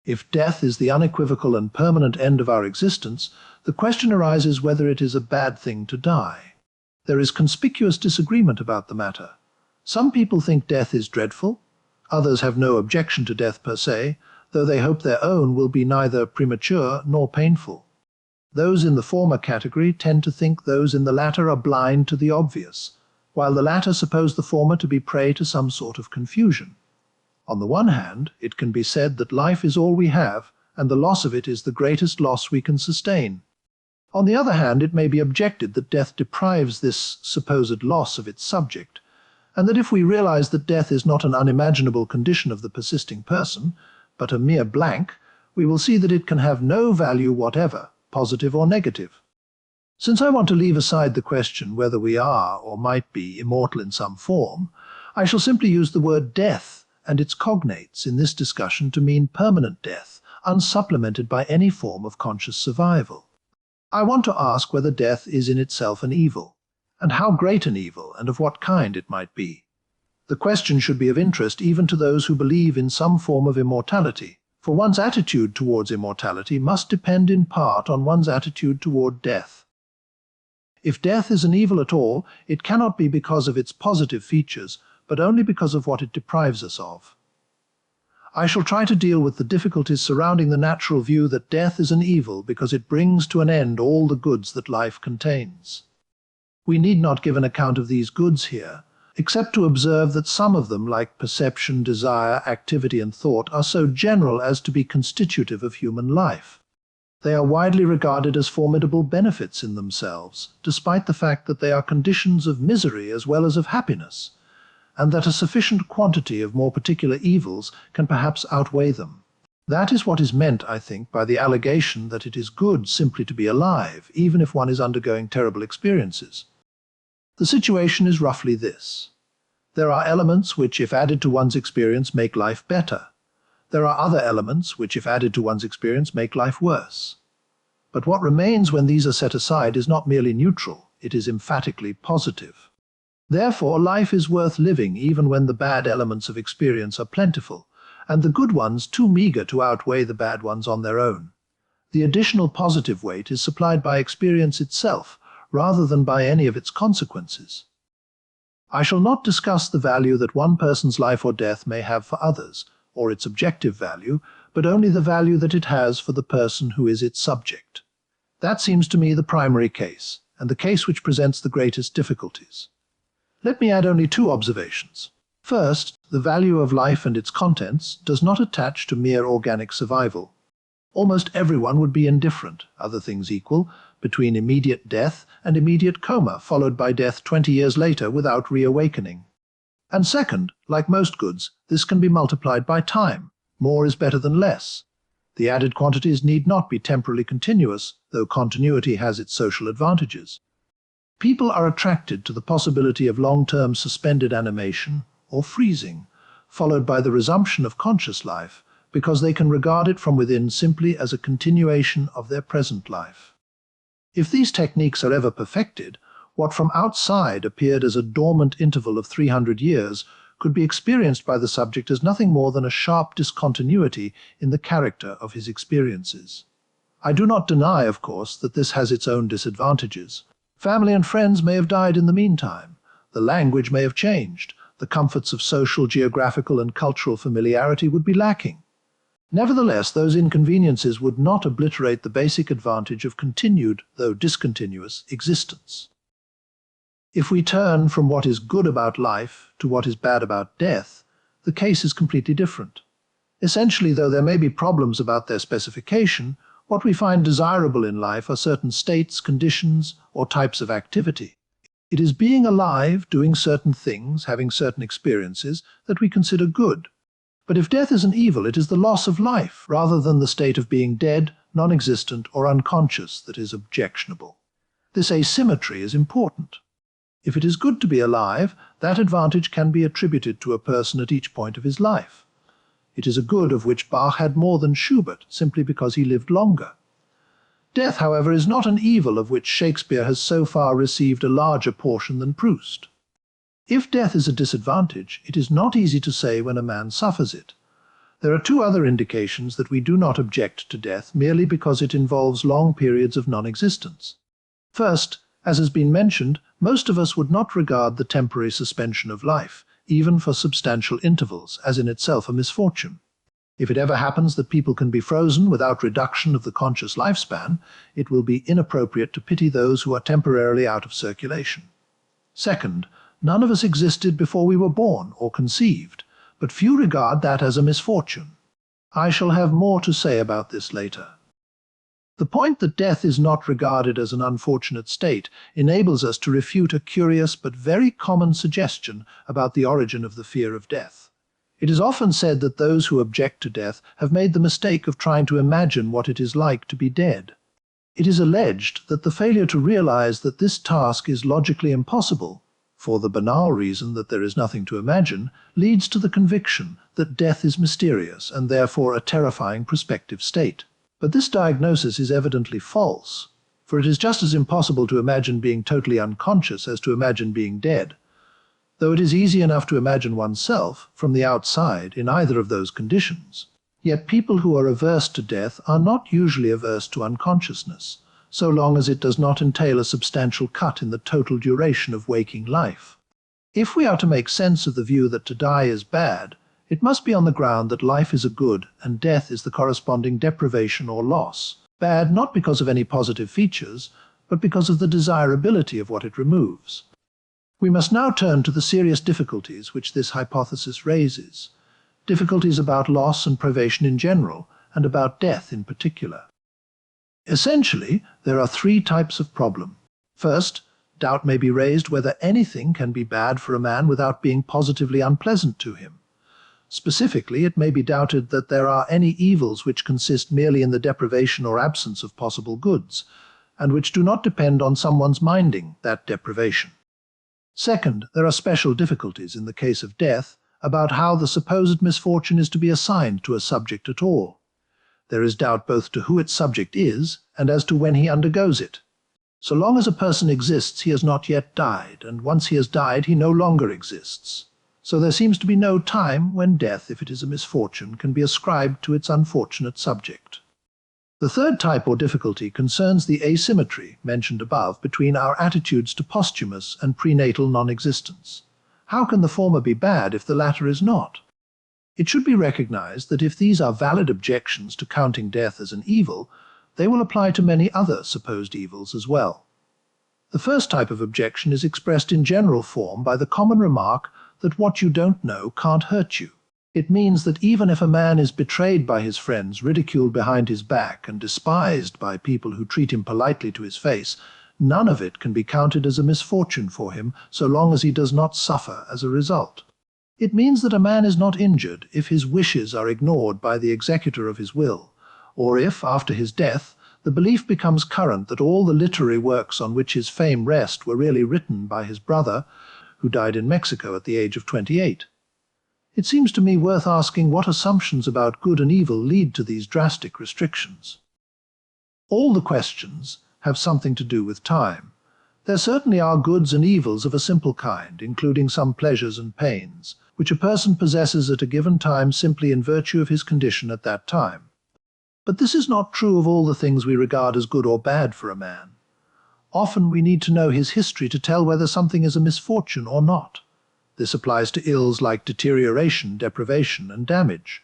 If death is the unequivocal and permanent end of our existence, the question arises whether it is a bad thing to die. There is conspicuous disagreement about the matter. Some people think death is dreadful. Others have no objection to death per se, though they hope their own will be neither premature nor painful. Those in the former category tend to think those in the latter are blind to the obvious, while the latter suppose the former to be prey to some sort of confusion. On the one hand, it can be said that life is all we have, and the loss of it is the greatest loss we can sustain. On the other hand, it may be objected that death deprives this supposed loss of its subject, and that if we realize that death is not an unimaginable condition of the persisting person, but a mere blank, we will see that it can have no value whatever, positive or negative. Since I want to leave aside the question whether we are or might be immortal in some form, I shall simply use the word death and its cognates in this discussion to mean permanent death, unsupplemented by any form of conscious survival. I want to ask whether death is in itself an evil, and how great an evil and of what kind it might be. The question should be of interest even to those who believe in some form of immortality, for one's attitude towards immortality must depend in part on one's attitude toward death. If death is an evil at all, it cannot be because of its positive features, but only because of what it deprives us of. I shall try to deal with the difficulties surrounding the natural view that death is an evil because it brings to an end all the goods that life contains. We need not give an account of these goods here, except to observe that some of them, like perception, desire, activity, and thought, are so general as to be constitutive of human life. They are widely regarded as formidable benefits in themselves, despite the fact that they are conditions of misery as well as of happiness, and that a sufficient quantity of more particular evils can perhaps outweigh them. That is what is meant, I think, by the allegation that it is good simply to be alive, even if one is undergoing terrible experiences. The situation is roughly this. There are elements which, if added to one's experience, make life better. There are other elements which, if added to one's experience, make life worse. But what remains when these are set aside is not merely neutral, it is emphatically positive. Therefore, life is worth living even when the bad elements of experience are plentiful, and the good ones too meager to outweigh the bad ones on their own. The additional positive weight is supplied by experience itself, rather than by any of its consequences. I shall not discuss the value that one person's life or death may have for others, or its objective value, but only the value that it has for the person who is its subject. That seems to me the primary case, and the case which presents the greatest difficulties. Let me add only two observations. First, the value of life and its contents does not attach to mere organic survival. Almost everyone would be indifferent, other things equal, between immediate death and immediate coma, followed by death 20 years later without reawakening. And second, like most goods, this can be multiplied by time. More is better than less. The added quantities need not be temporally continuous, though continuity has its social advantages. People are attracted to the possibility of long-term suspended animation, or freezing, followed by the resumption of conscious life, because they can regard it from within simply as a continuation of their present life. If these techniques are ever perfected, what from outside appeared as a dormant interval of 300 years could be experienced by the subject as nothing more than a sharp discontinuity in the character of his experiences. I do not deny, of course, that this has its own disadvantages. Family and friends may have died in the meantime. The language may have changed. The comforts of social, geographical, and cultural familiarity would be lacking. Nevertheless, those inconveniences would not obliterate the basic advantage of continued, though discontinuous, existence. If we turn from what is good about life to what is bad about death, the case is completely different. Essentially, though there may be problems about their specification, what we find desirable in life are certain states, conditions, or types of activity. It is being alive, doing certain things, having certain experiences, that we consider good. But if death is an evil, it is the loss of life, rather than the state of being dead, non-existent, or unconscious that is objectionable. This asymmetry is important. If it is good to be alive, that advantage can be attributed to a person at each point of his life. It is a good of which Bach had more than Schubert, simply because he lived longer. Death, however, is not an evil of which Shakespeare has so far received a larger portion than Proust. If death is a disadvantage, it is not easy to say when a man suffers it. There are two other indications that we do not object to death merely because it involves long periods of non-existence. First, as has been mentioned, most of us would not regard the temporary suspension of life, even for substantial intervals, as in itself a misfortune. If it ever happens that people can be frozen without reduction of the conscious lifespan, it will be inappropriate to pity those who are temporarily out of circulation. Second, none of us existed before we were born or conceived, but few regard that as a misfortune. I shall have more to say about this later. The point that death is not regarded as an unfortunate state enables us to refute a curious but very common suggestion about the origin of the fear of death. It is often said that those who object to death have made the mistake of trying to imagine what it is like to be dead. It is alleged that the failure to realize that this task is logically impossible, for the banal reason that there is nothing to imagine, leads to the conviction that death is mysterious and therefore a terrifying prospective state. But this diagnosis is evidently false, for it is just as impossible to imagine being totally unconscious as to imagine being dead, though it is easy enough to imagine oneself from the outside in either of those conditions. Yet people who are averse to death are not usually averse to unconsciousness, so long as it does not entail a substantial cut in the total duration of waking life. If we are to make sense of the view that to die is bad, it must be on the ground that life is a good and death is the corresponding deprivation or loss. Bad not because of any positive features, but because of the desirability of what it removes. We must now turn to the serious difficulties which this hypothesis raises, difficulties about loss and privation in general, and about death in particular. Essentially, there are three types of problem. First, doubt may be raised whether anything can be bad for a man without being positively unpleasant to him. Specifically, it may be doubted that there are any evils which consist merely in the deprivation or absence of possible goods, and which do not depend on someone's minding that deprivation. Second, there are special difficulties in the case of death about how the supposed misfortune is to be assigned to a subject at all. There is doubt both to who its subject is and as to when he undergoes it. So long as a person exists, he has not yet died, and once he has died, he no longer exists. So there seems to be no time when death, if it is a misfortune, can be ascribed to its unfortunate subject. The third type or difficulty concerns the asymmetry mentioned above between our attitudes to posthumous and prenatal non-existence. How can the former be bad if the latter is not? It should be recognized that if these are valid objections to counting death as an evil, they will apply to many other supposed evils as well. The first type of objection is expressed in general form by the common remark that what you don't know can't hurt you. It means that even if a man is betrayed by his friends, ridiculed behind his back, and despised by people who treat him politely to his face, none of it can be counted as a misfortune for him so long as he does not suffer as a result. It means that a man is not injured if his wishes are ignored by the executor of his will, or if, after his death, the belief becomes current that all the literary works on which his fame rests were really written by his brother, who died in Mexico at the age of 28. It seems to me worth asking what assumptions about good and evil lead to these drastic restrictions. All the questions have something to do with time. There certainly are goods and evils of a simple kind, including some pleasures and pains, which a person possesses at a given time simply in virtue of his condition at that time. But this is not true of all the things we regard as good or bad for a man. Often we need to know his history to tell whether something is a misfortune or not. This applies to ills like deterioration, deprivation, and damage.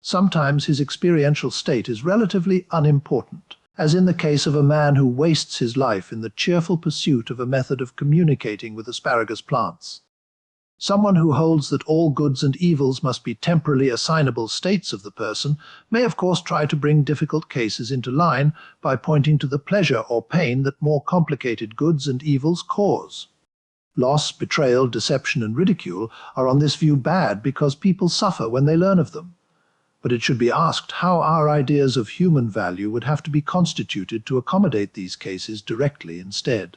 Sometimes his experiential state is relatively unimportant, as in the case of a man who wastes his life in the cheerful pursuit of a method of communicating with asparagus plants. Someone who holds that all goods and evils must be temporally assignable states of the person may of course try to bring difficult cases into line by pointing to the pleasure or pain that more complicated goods and evils cause. Loss, betrayal, deception, and ridicule are on this view bad because people suffer when they learn of them. But it should be asked how our ideas of human value would have to be constituted to accommodate these cases directly instead.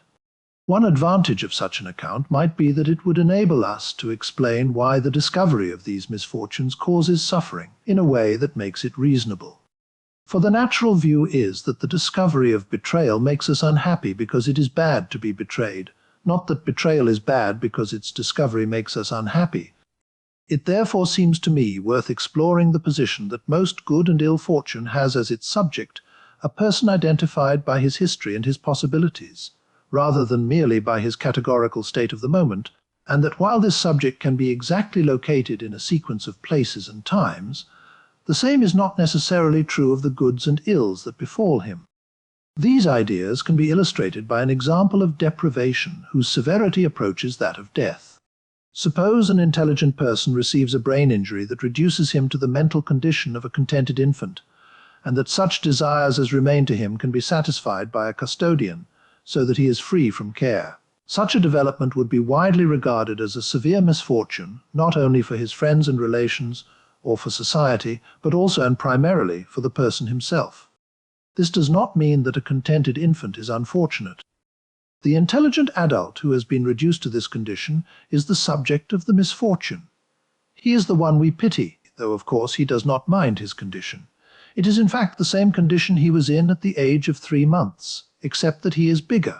One advantage of such an account might be that it would enable us to explain why the discovery of these misfortunes causes suffering in a way that makes it reasonable. For the natural view is that the discovery of betrayal makes us unhappy because it is bad to be betrayed, not that betrayal is bad because its discovery makes us unhappy. It therefore seems to me worth exploring the position that most good and ill fortune has as its subject a person identified by his history and his possibilities, rather than merely by his categorical state of the moment, and that while this subject can be exactly located in a sequence of places and times, the same is not necessarily true of the goods and ills that befall him. These ideas can be illustrated by an example of deprivation whose severity approaches that of death. Suppose an intelligent person receives a brain injury that reduces him to the mental condition of a contented infant, and that such desires as remain to him can be satisfied by a custodian, so that he is free from care. Such a development would be widely regarded as a severe misfortune, not only for his friends and relations, or for society, but also and primarily for the person himself. This does not mean that a contented infant is unfortunate. The intelligent adult who has been reduced to this condition is the subject of the misfortune. He is the one we pity, though of course he does not mind his condition. It is in fact the same condition he was in at the age of 3 months, except that he is bigger.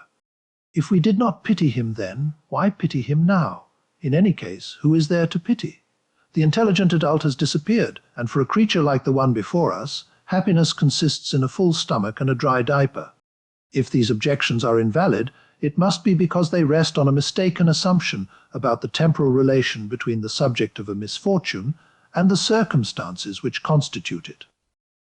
If we did not pity him then, why pity him now? In any case, who is there to pity? The intelligent adult has disappeared, and for a creature like the one before us, happiness consists in a full stomach and a dry diaper. If these objections are invalid, it must be because they rest on a mistaken assumption about the temporal relation between the subject of a misfortune and the circumstances which constitute it.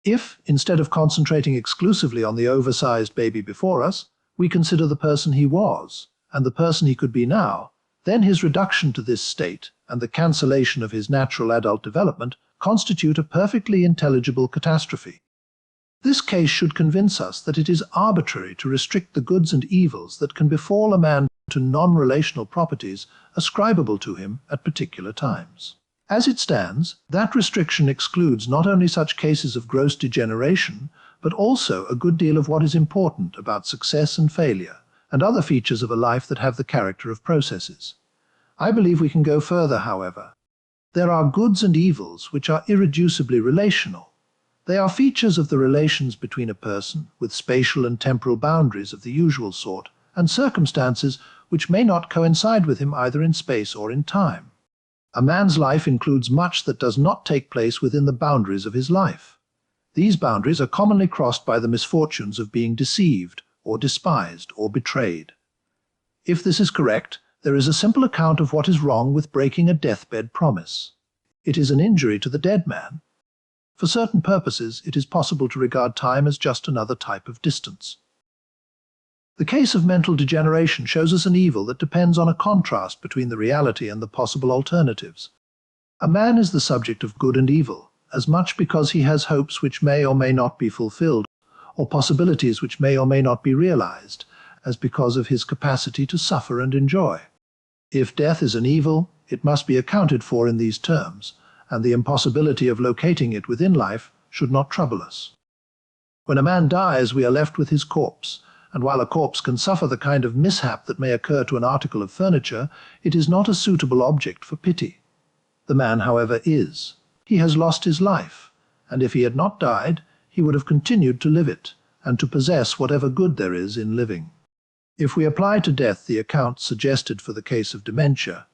If, instead of concentrating exclusively on the oversized baby before us, we consider the person he was, and the person he could be now, then his reduction to this state, and the cancellation of his natural adult development, constitute a perfectly intelligible catastrophe. This case should convince us that it is arbitrary to restrict the goods and evils that can befall a man to non-relational properties ascribable to him at particular times. As it stands, that restriction excludes not only such cases of gross degeneration, but also a good deal of what is important about success and failure, and other features of a life that have the character of processes. I believe we can go further, however. There are goods and evils which are irreducibly relational. They are features of the relations between a person, with spatial and temporal boundaries of the usual sort, and circumstances which may not coincide with him either in space or in time. A man's life includes much that does not take place within the boundaries of his life. These boundaries are commonly crossed by the misfortunes of being deceived, or despised, or betrayed. If this is correct, there is a simple account of what is wrong with breaking a deathbed promise. It is an injury to the dead man. For certain purposes, it is possible to regard time as just another type of distance. The case of mental degeneration shows us an evil that depends on a contrast between the reality and the possible alternatives. A man is the subject of good and evil, as much because he has hopes which may or may not be fulfilled, or possibilities which may or may not be realized, as because of his capacity to suffer and enjoy. If death is an evil, it must be accounted for in these terms, and the impossibility of locating it within life should not trouble us. When a man dies, we are left with his corpse, and while a corpse can suffer the kind of mishap that may occur to an article of furniture, it is not a suitable object for pity. The man, however, is. He has lost his life, and if he had not died, he would have continued to live it, and to possess whatever good there is in living. If we apply to death the account suggested for the case of dementia,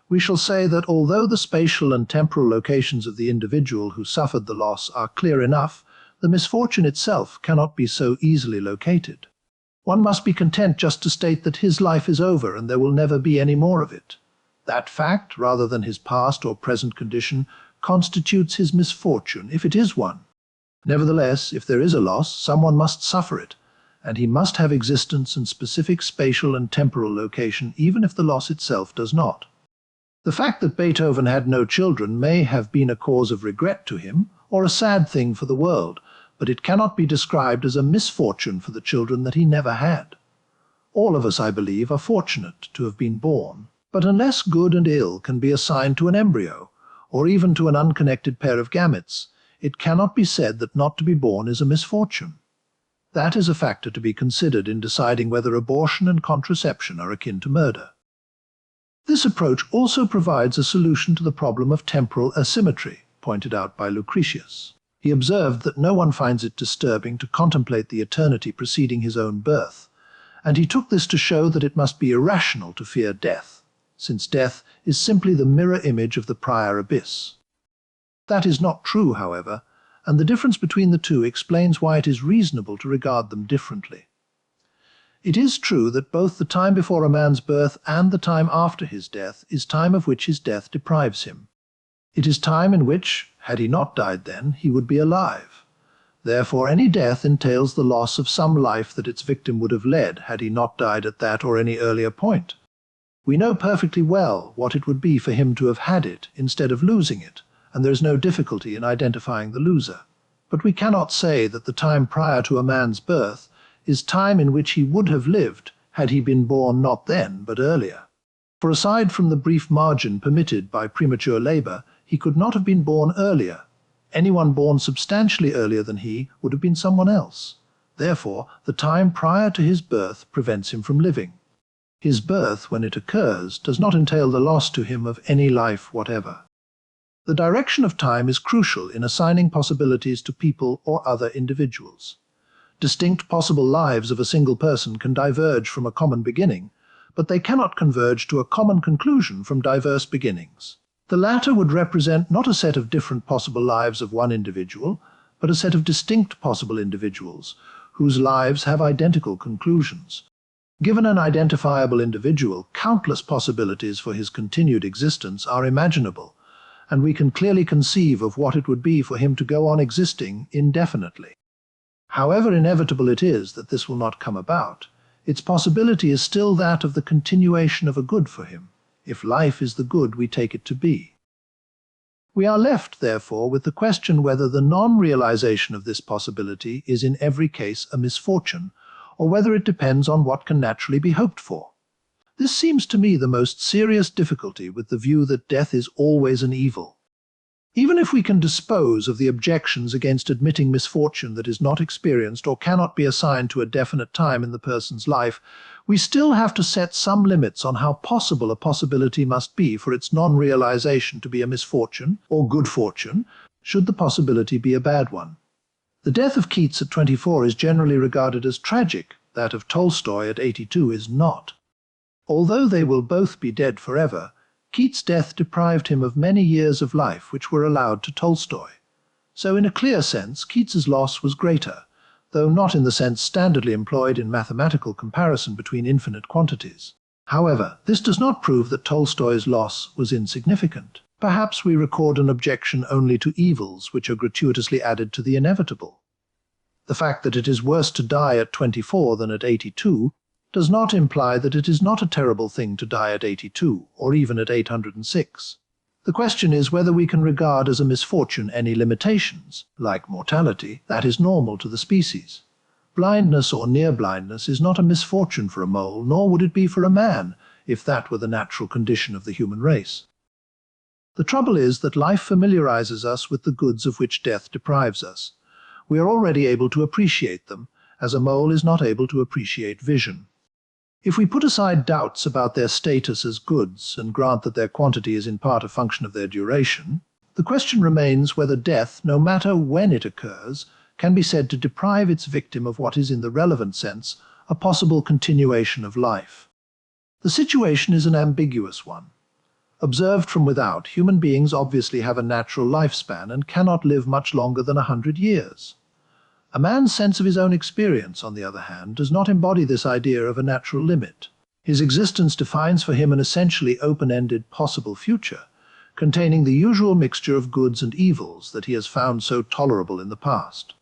we shall say that although the spatial and temporal locations of the individual who suffered the loss are clear enough, the misfortune itself cannot be so easily located. One must be content just to state that his life is over and there will never be any more of it. That fact, rather than his past or present condition, constitutes his misfortune, if it is one. Nevertheless, if there is a loss, someone must suffer it, and he must have existence in specific spatial and temporal location, even if the loss itself does not. The fact that Beethoven had no children may have been a cause of regret to him, or a sad thing for the world, but it cannot be described as a misfortune for the children that he never had. All of us, I believe, are fortunate to have been born, but unless good and ill can be assigned to an embryo, or even to an unconnected pair of gametes, it cannot be said that not to be born is a misfortune. That is a factor to be considered in deciding whether abortion and contraception are akin to murder. This approach also provides a solution to the problem of temporal asymmetry, pointed out by Lucretius. He observed that no one finds it disturbing to contemplate the eternity preceding his own birth, and he took this to show that it must be irrational to fear death. since death is simply the mirror image of the prior abyss. That is not true, however, and the difference between the two explains why it is reasonable to regard them differently. It is true that both the time before a man's birth and the time after his death is time of which his death deprives him. It is time in which, had he not died then, he would be alive. Therefore, any death entails the loss of some life that its victim would have led had he not died at that or any earlier point. We know perfectly well what it would be for him to have had it instead of losing it, and there is no difficulty in identifying the loser. But we cannot say that the time prior to a man's birth is time in which he would have lived had he been born not then, but earlier. For aside from the brief margin permitted by premature labor, he could not have been born earlier. Anyone born substantially earlier than he would have been someone else. Therefore, the time prior to his birth prevents him from living. His birth, when it occurs, does not entail the loss to him of any life whatever. The direction of time is crucial in assigning possibilities to people or other individuals. Distinct possible lives of a single person can diverge from a common beginning, but they cannot converge to a common conclusion from diverse beginnings. The latter would represent not a set of different possible lives of one individual, but a set of distinct possible individuals, whose lives have identical conclusions. Given an identifiable individual, countless possibilities for his continued existence are imaginable, and we can clearly conceive of what it would be for him to go on existing indefinitely. However inevitable it is that this will not come about, its possibility is still that of the continuation of a good for him, if life is the good we take it to be. We are left, therefore, with the question whether the non-realization of this possibility is in every case a misfortune, or whether it depends on what can naturally be hoped for. This seems to me the most serious difficulty with the view that death is always an evil. Even if we can dispose of the objections against admitting misfortune that is not experienced or cannot be assigned to a definite time in the person's life, we still have to set some limits on how possible a possibility must be for its non-realization to be a misfortune or good fortune, should the possibility be a bad one. The death of Keats at 24 is generally regarded as tragic, that of Tolstoy at 82 is not. Although they will both be dead forever, Keats' death deprived him of many years of life which were allowed to Tolstoy. So in a clear sense, Keats's loss was greater, though not in the sense standardly employed in mathematical comparison between infinite quantities. However, this does not prove that Tolstoy's loss was insignificant. Perhaps we record an objection only to evils which are gratuitously added to the inevitable. The fact that it is worse to die at 24 than at 82 does not imply that it is not a terrible thing to die at 82, or even at 806. The question is whether we can regard as a misfortune any limitations, like mortality, that is normal to the species. Blindness or near blindness is not a misfortune for a mole, nor would it be for a man, if that were the natural condition of the human race. The trouble is that life familiarizes us with the goods of which death deprives us. We are already able to appreciate them, as a mole is not able to appreciate vision. If we put aside doubts about their status as goods and grant that their quantity is in part a function of their duration, the question remains whether death, no matter when it occurs, can be said to deprive its victim of what is in the relevant sense a possible continuation of life. The situation is an ambiguous one. Observed from without, human beings obviously have a natural lifespan and cannot live much longer than 100 years. A man's sense of his own experience, on the other hand, does not embody this idea of a natural limit. His existence defines for him an essentially open-ended possible future, containing the usual mixture of goods and evils that he has found so tolerable in the past.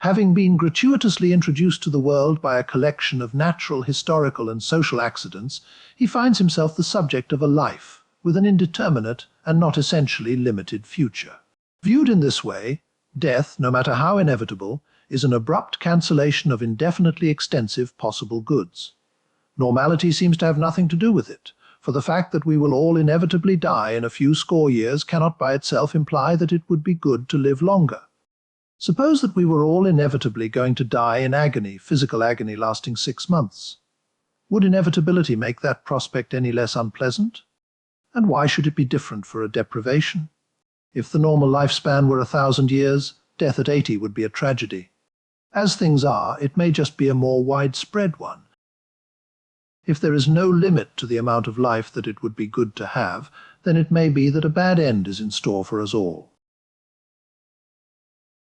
Having been gratuitously introduced to the world by a collection of natural, historical, and social accidents, he finds himself the subject of a life, with an indeterminate and not essentially limited future. Viewed in this way, death, no matter how inevitable, is an abrupt cancellation of indefinitely extensive possible goods. Normality seems to have nothing to do with it, for the fact that we will all inevitably die in a few score years cannot by itself imply that it would be good to live longer. Suppose that we were all inevitably going to die in agony, physical agony lasting 6 months. Would inevitability make that prospect any less unpleasant? And why should it be different for a deprivation? If the normal lifespan were 1,000 years, death at 80 would be a tragedy. As things are, it may just be a more widespread one. If there is no limit to the amount of life that it would be good to have, then it may be that a bad end is in store for us all.